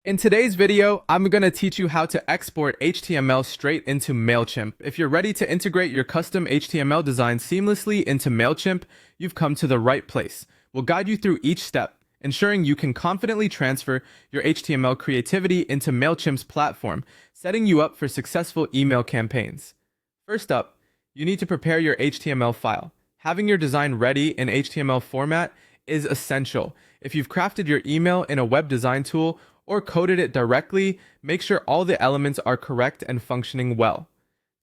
In today's video, I'm going to teach you how to export HTML straight into Mailchimp. If you're ready to integrate your custom HTML design seamlessly into Mailchimp, you've come to the right place. We'll guide you through each step, ensuring you can confidently transfer your HTML creativity into Mailchimp's platform, setting you up for successful email campaigns. First up, you need to prepare your HTML file. Having your design ready in HTML format is essential. If you've crafted your email in a web design tool or coded it directly, make sure all the elements are correct and functioning well.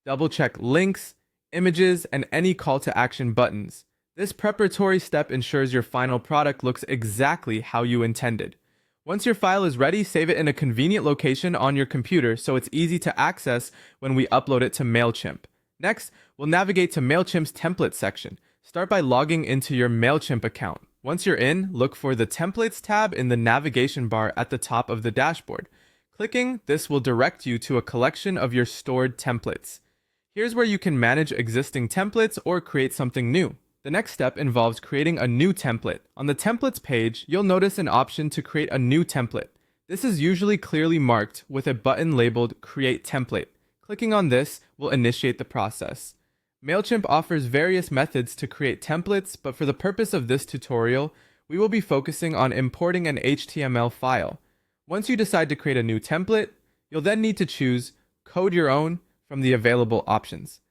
Double check links, images, and any call to action buttons. This preparatory step ensures your final product looks exactly how you intended. Once your file is ready, save it in a convenient location on your computer so it's easy to access when we upload it to Mailchimp. Next, we'll navigate to Mailchimp's template section. Start by logging into your Mailchimp account. Once you're in, look for the Templates tab in the navigation bar at the top of the dashboard. Clicking this will direct you to a collection of your stored templates. Here's where you can manage existing templates or create something new. The next step involves creating a new template. On the Templates page, you'll notice an option to create a new template. This is usually clearly marked with a button labeled Create Template. Clicking on this will initiate the process. Mailchimp offers various methods to create templates, but for the purpose of this tutorial, we will be focusing on importing an HTML file. Once you decide to create a new template, you'll then need to choose Code Your Own from the available options.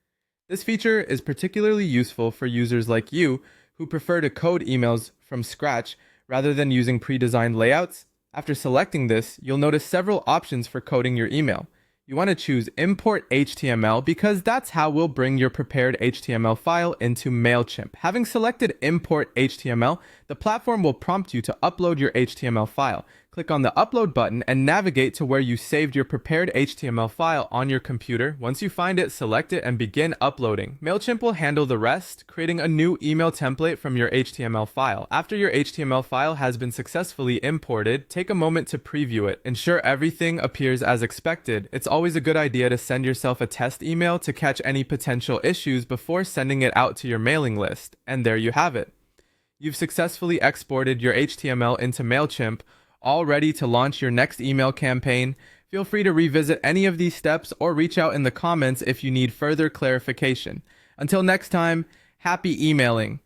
This feature is particularly useful for users like you who prefer to code emails from scratch rather than using pre-designed layouts. After selecting this, you'll notice several options for coding your email. You want to choose Import HTML because that's how we'll bring your prepared HTML file into Mailchimp. Having selected Import HTML, the platform will prompt you to upload your HTML file. Click on the Upload button and navigate to where you saved your prepared HTML file on your computer. Once you find it, select it and begin uploading. Mailchimp will handle the rest, creating a new email template from your HTML file. After your HTML file has been successfully imported, take a moment to preview it. Ensure everything appears as expected. It's always a good idea to send yourself a test email to catch any potential issues before sending it out to your mailing list. And there you have it. You've successfully exported your HTML into Mailchimp, all ready to launch your next email campaign. Feel free to revisit any of these steps or reach out in the comments if you need further clarification. Until next time, happy emailing!